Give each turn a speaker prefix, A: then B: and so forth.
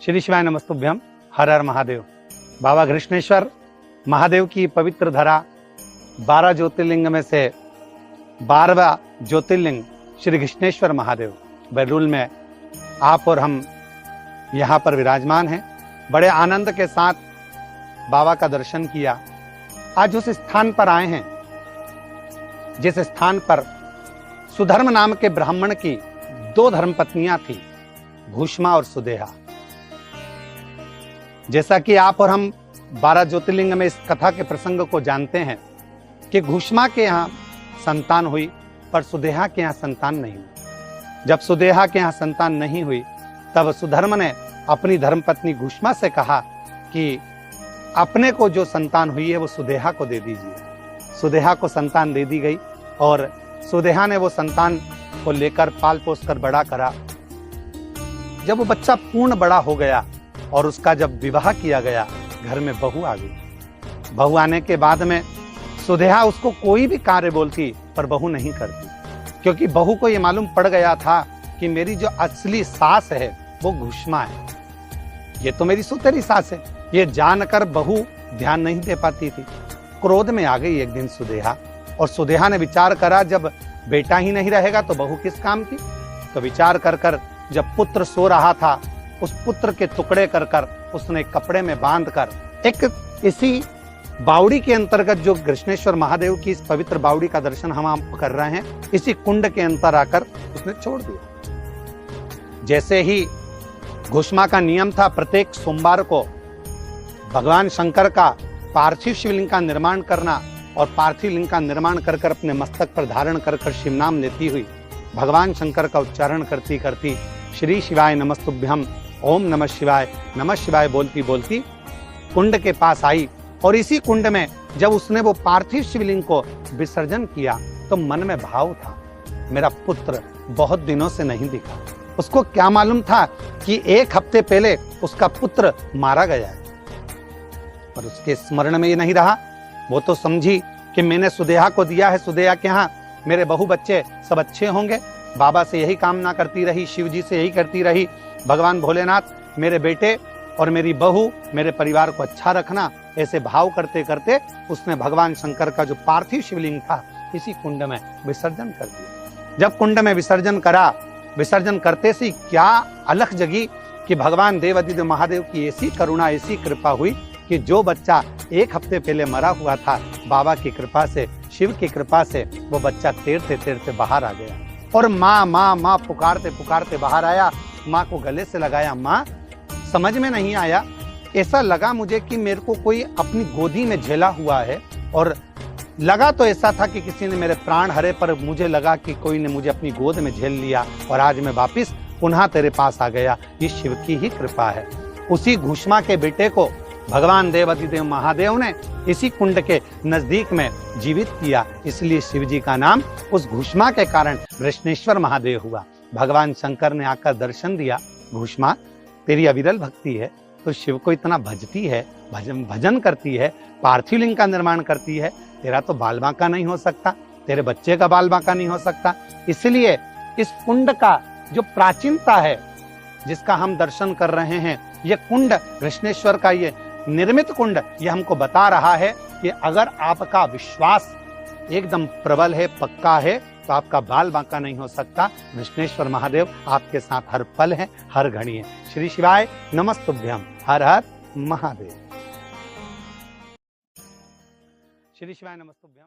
A: श्री शिवाय नमस्तुभ्यम। हर हर महादेव। बाबा घृष्णेश्वर महादेव की पवित्र धरा 12 ज्योतिर्लिंग में से 12वां ज्योतिर्लिंग श्री घृष्णेश्वर महादेव बैरूल में आप और हम यहाँ पर विराजमान हैं। बड़े आनंद के साथ बाबा का दर्शन किया। आज उस स्थान पर आए हैं जिस स्थान पर सुधर्म नाम के ब्राह्मण की 2 धर्मपत्नियां थी, भूष्मा और सुदेहा। जैसा कि आप और हम 12 ज्योतिर्लिंग में इस कथा के प्रसंग को जानते हैं कि भूष्मा के यहाँ संतान हुई पर सुदेहा के यहाँ संतान नहीं हुई। जब सुदेहा के यहाँ संतान नहीं हुई तब सुधर्म ने अपनी धर्मपत्नी भूष्मा से कहा कि अपने को जो संतान हुई है वो सुदेहा को दे दीजिए। सुदेहा को संतान दे दी गई और सुदेहा ने वो संतान को लेकर पाल पोस कर बड़ा करा। जब वो बच्चा पूर्ण बड़ा हो गया और उसका जब विवाह किया गया, घर में बहू आ गई। बहू आने के बाद में सुदेहा उसको कोई भी कार्य बोलती पर बहू नहीं करती, क्योंकि बहू को ये मालूम पड़ गया था कि मेरी जो असली सास है वो भूष्मा है, ये तो मेरी सुतेरी सास है। ये जानकर बहू ध्यान नहीं दे पाती थी। क्रोध में आ गई एक दिन सुदेहा, और सुदेहा ने विचार करा जब बेटा ही नहीं रहेगा तो बहू किस काम की। तो विचार कर कर जब पुत्र सो रहा था, उस पुत्र के टुकड़े कर कर उसने कपड़े में बांध कर एक इसी बावड़ी के अंतर्गत, जो घृष्णेश्वर महादेव की इस पवित्र बावड़ी का दर्शन हम कर रहे हैं, इसी कुंड के अंतर आकर उसने छोड़ दिया। जैसे ही भूष्मा का नियम था प्रत्येक सोमवार को भगवान शंकर का पार्थिव शिवलिंग का निर्माण करना, और पार्थिव लिंग का निर्माण कर कर अपने मस्तक पर धारण कर कर शिव नाम लेती हुई भगवान शंकर का उच्चारण करती करती श्री शिवाय नमस्तुभ्यम, ओम नमः शिवाय बोलती बोलती कुंड के पास आई। और इसी कुंड में जब उसने वो पार्थिव शिवलिंग को विसर्जन किया तो मन में भाव था, मेरा पुत्र बहुत दिनों से नहीं दिखा। उसको क्या मालूम था कि 1 हफ्ते पहले उसका पुत्र मारा गया है, पर उसके स्मरण में ये नहीं रहा। वो तो समझी कि मैंने सुदेहा को दिया है, सुदेहा के यहाँ मेरे बहू बच्चे सब अच्छे होंगे। बाबा से यही कामना करती रही, शिव जी से यही करती रही, भगवान भोलेनाथ मेरे बेटे और मेरी बहू, मेरे परिवार को अच्छा रखना। ऐसे भाव करते करते उसने भगवान शंकर का जो पार्थिव शिवलिंग था इसी कुंड में विसर्जन कर दिया। जब कुंड में विसर्जन करा, विसर्जन करते से क्या अलख जगी कि भगवान देवाधिदेव महादेव की ऐसी करुणा, ऐसी कृपा हुई कि जो बच्चा 1 हफ्ते पहले मरा हुआ था, बाबा की कृपा से, शिव की कृपा से वो बच्चा तैरते तैरते बाहर आ गया। और माँ माँ माँ पुकारते पुकारते बाहर आया। माँ को गले से लगाया। माँ, समझ में नहीं आया, ऐसा लगा मुझे कि मेरे को कोई अपनी गोदी में झेला हुआ है, और लगा तो ऐसा था कि किसी ने मेरे प्राण हरे, पर मुझे लगा कि कोई ने मुझे अपनी गोद में झेल लिया और आज मैं वापिस पुनः तेरे पास आ गया। ये शिव की ही कृपा है। उसी भूष्मा के बेटे को भगवान देवाधिदेव महादेव ने इसी कुंड के नजदीक में जीवित किया, इसलिए शिव जी का नाम उस भूष्मा के कारण घृष्णेश्वर महादेव हुआ। भगवान शंकर ने आकर दर्शन दिया, भूष्मा तेरी अविरल भक्ति है, तो शिव को इतना भजती है, भजन करती है, पार्थिव लिंग का निर्माण करती है, तेरा तो बाल बांका नहीं हो सकता, तेरे बच्चे का बाल बांका नहीं हो सकता। इसलिए इस कुंड का जो प्राचीनता है, जिसका हम दर्शन कर रहे हैं, ये कुंड घृष्णेश्वर का ये निर्मित कुंड ये हमको बता रहा है कि अगर आपका विश्वास एकदम प्रबल है, पक्का है, तो आपका बाल बांका नहीं हो सकता। घृष्णेश्वर महादेव आपके साथ हर पल है, हर घड़ी है। श्री शिवाय नमस्तुभ्यम। हर हर महादेव। श्री शिवाय नमस्तुभ्यम।